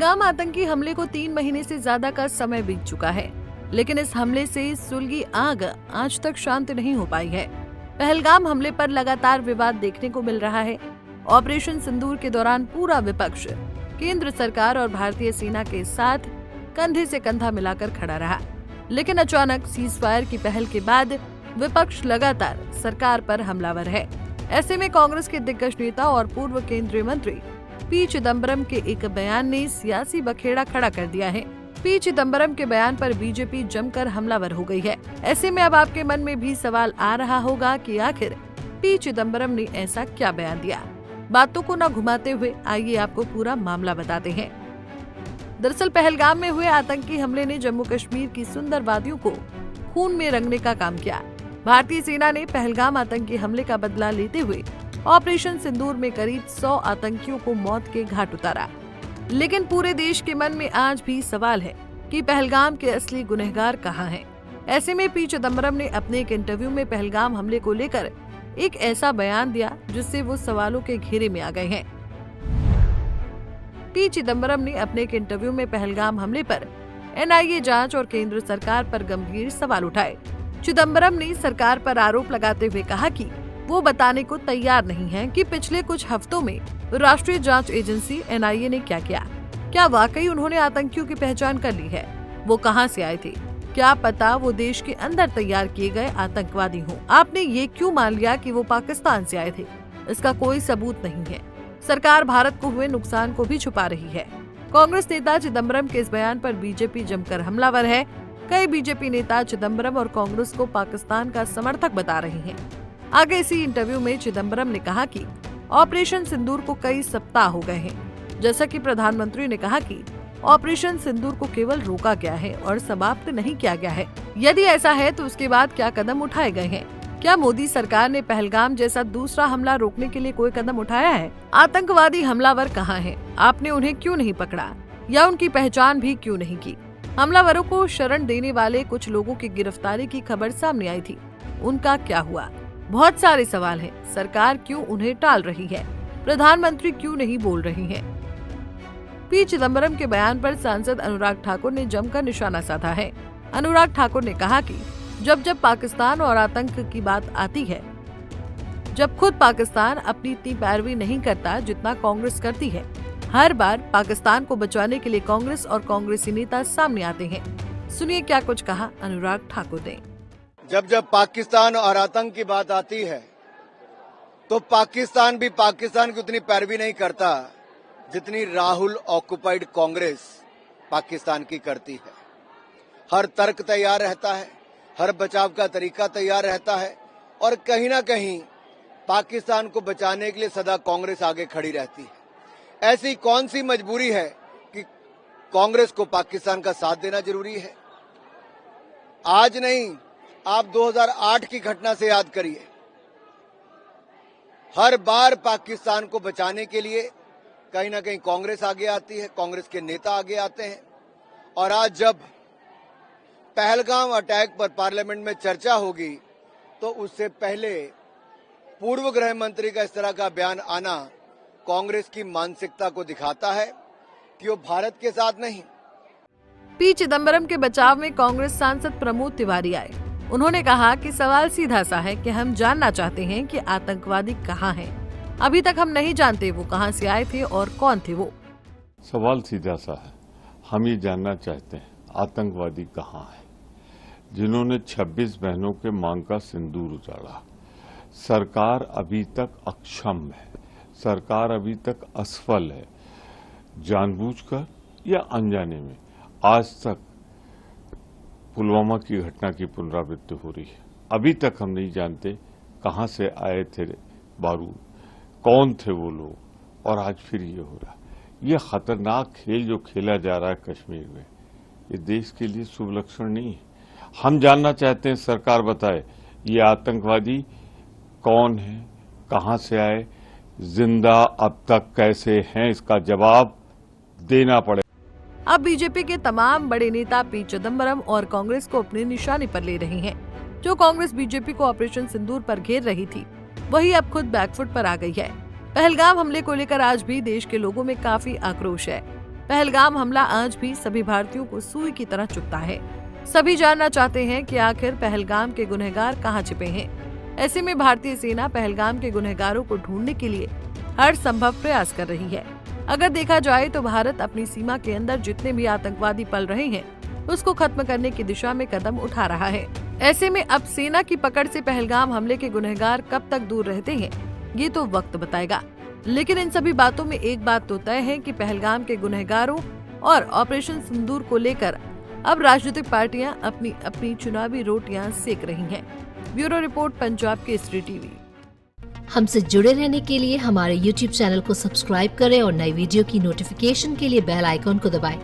पहलगाम आतंकी हमले को 3 महीने से ज्यादा का समय बीत चुका है, लेकिन इस हमले से सुलगी आग आज तक शांत नहीं हो पाई है। पहलगाम हमले पर लगातार विवाद देखने को मिल रहा है। ऑपरेशन सिंदूर के दौरान पूरा विपक्ष केंद्र सरकार और भारतीय सेना के साथ कंधे से कंधा मिलाकर खड़ा रहा, लेकिन अचानक सीजफायर की पहल के बाद विपक्ष लगातार सरकार पर हमलावर है। ऐसे में कांग्रेस के दिग्गज नेता और पूर्व केंद्रीय मंत्री पी चिदम्बरम के एक बयान ने सियासी बखेड़ा खड़ा कर दिया है। पी चिदम्बरम के बयान पर बीजेपी जमकर हमलावर हो गई है। ऐसे में अब आपके मन में भी सवाल आ रहा होगा कि आखिर पी चिदम्बरम ने ऐसा क्या बयान दिया। बातों को न घुमाते हुए आइए आपको पूरा मामला बताते हैं। दरअसल पहलगाम में हुए आतंकी हमले ने जम्मू कश्मीर की सुंदर वादियों को खून में रंगने का काम किया। भारतीय सेना ने पहलगाम आतंकी हमले का बदला लेते हुए ऑपरेशन सिंदूर में करीब 100 आतंकियों को मौत के घाट उतारा। लेकिन पूरे देश के मन में आज भी सवाल है कि पहलगाम के असली गुनहगार कहां हैं। ऐसे में पी चिदम्बरम ने अपने एक इंटरव्यू में पहलगाम हमले को लेकर एक ऐसा बयान दिया जिससे वो सवालों के घेरे में आ गए हैं। पी चिदम्बरम ने अपने एक इंटरव्यू में पहलगाम हमले पर एनआईए जांच और केंद्र सरकार पर गंभीर सवाल उठाए। चिदम्बरम ने सरकार पर आरोप लगाते हुए कहा कि वो बताने को तैयार नहीं है कि पिछले कुछ हफ्तों में राष्ट्रीय जांच एजेंसी एनआईए ने क्या किया। क्या वाकई उन्होंने आतंकियों की पहचान कर ली है? वो कहां से आए थे? क्या पता वो देश के अंदर तैयार किए गए आतंकवादी हों। आपने ये क्यों मान लिया कि वो पाकिस्तान से आए थे? इसका कोई सबूत नहीं है। सरकार भारत को हुए नुकसान को भी छुपा रही है। कांग्रेस नेता चिदम्बरम के इस बयान पर बीजेपी जमकर हमलावर है। कई बीजेपी नेता चिदम्बरम और कांग्रेस को पाकिस्तान का समर्थक बता रहे हैं। आगे इसी इंटरव्यू में चिदम्बरम ने कहा कि ऑपरेशन सिंदूर को कई सप्ताह हो गए हैं। जैसा कि प्रधानमंत्री ने कहा कि ऑपरेशन सिंदूर को केवल रोका गया है और समाप्त नहीं किया गया है। यदि ऐसा है तो उसके बाद क्या कदम उठाए गए हैं? क्या मोदी सरकार ने पहलगाम जैसा दूसरा हमला रोकने के लिए कोई कदम उठाया है? आतंकवादी हमलावर कहाँ हैं? आपने उन्हें क्यों नहीं पकड़ा या उनकी पहचान भी क्यों नहीं की? हमलावरों को शरण देने वाले कुछ लोगों की गिरफ्तारी की खबर सामने आई थी, उनका क्या हुआ? बहुत सारे सवाल हैं। सरकार क्यों उन्हें टाल रही है? प्रधानमंत्री क्यों नहीं बोल रही हैं? पी चिदम्बरम के बयान पर सांसद अनुराग ठाकुर ने जमकर निशाना साधा है। अनुराग ठाकुर ने कहा कि जब पाकिस्तान और आतंक की बात आती है, जब खुद पाकिस्तान अपनी इतनी पैरवी नहीं करता जितना कांग्रेस करती है, हर बार पाकिस्तान को बचाने के लिए कांग्रेस और कांग्रेसी नेता सामने आते हैं। सुनिए क्या कुछ कहा अनुराग ठाकुर ने। जब पाकिस्तान और आतंक की बात आती है तो पाकिस्तान भी पाकिस्तान की उतनी पैरवी नहीं करता जितनी राहुल ऑक्युपाइड कांग्रेस पाकिस्तान की करती है। हर तर्क तैयार रहता है, हर बचाव का तरीका तैयार रहता है और कहीं ना कहीं पाकिस्तान को बचाने के लिए सदा कांग्रेस आगे खड़ी रहती है। ऐसी कौन सी मजबूरी है कि कांग्रेस को पाकिस्तान का साथ देना जरूरी है? आज नहीं, आप 2008 की घटना से याद करिए। हर बार पाकिस्तान को बचाने के लिए कहीं ना कहीं कांग्रेस आगे आती है, कांग्रेस के नेता आगे आते हैं। और आज जब पहलगाम अटैक पर पार्लियामेंट में चर्चा होगी तो उससे पहले पूर्व गृह मंत्री का इस तरह का बयान आना कांग्रेस की मानसिकता को दिखाता है कि वो भारत के साथ नहीं। पी चिदम्बरम के बचाव में कांग्रेस सांसद प्रमोद तिवारी आए। उन्होंने कहा कि सवाल सीधा सा है कि हम जानना चाहते हैं कि आतंकवादी कहाँ हैं। अभी तक हम नहीं जानते वो कहाँ से आए थे और कौन थे वो। सवाल सीधा सा है, हम ये जानना चाहते हैं आतंकवादी कहाँ है जिन्होंने 26 बहनों के मांग का सिंदूर उजाड़ा। सरकार अभी तक अक्षम है, सरकार अभी तक असफल है, जानबूझकर या अनजाने में। आज तक पुलवामा की घटना की पुनरावृत्ति हो रही है। अभी तक हम नहीं जानते कहां से आए थे बारूद, कौन थे वो लोग, और आज फिर ये हो रहा है। ये खतरनाक खेल जो खेला जा रहा है कश्मीर में, ये देश के लिए शुभ लक्षण नहीं है। हम जानना चाहते हैं, सरकार बताए ये आतंकवादी कौन है, कहां से आए, जिंदा अब तक कैसे हैं, इसका जवाब देना पड़ेगा। अब बीजेपी के तमाम बड़े नेता पी चिदम्बरम और कांग्रेस को अपनी निशाने पर ले रहे हैं। जो कांग्रेस बीजेपी को ऑपरेशन सिंदूर पर घेर रही थी, वही अब खुद बैकफुट पर आ गई है। पहलगाम हमले को लेकर आज भी देश के लोगों में काफी आक्रोश है। पहलगाम हमला आज भी सभी भारतीयों को सुई की तरह चुभता है। सभी जानना चाहते हैं कि आखिर पहलगाम के गुनहगार कहां छिपे हैं। ऐसे में भारतीय सेना पहलगाम के गुनहगारों को ढूंढने के लिए हर संभव प्रयास कर रही है। अगर देखा जाए तो भारत अपनी सीमा के अंदर जितने भी आतंकवादी पल रहे हैं उसको खत्म करने की दिशा में कदम उठा रहा है। ऐसे में अब सेना की पकड़ से पहलगाम हमले के गुनहगार कब तक दूर रहते हैं ये तो वक्त बताएगा। लेकिन इन सभी बातों में एक बात तो तय है कि पहलगाम के गुनहगारों और ऑपरेशन सिंदूर को लेकर अब राजनीतिक पार्टियां अपनी अपनी चुनावी रोटियां सेक रही हैं। Bureau report, Punjab Kesari TV. हमसे जुड़े रहने के लिए हमारे YouTube चैनल को सब्सक्राइब करें और नई वीडियो की नोटिफिकेशन के लिए बेल आइकॉन को दबाएं।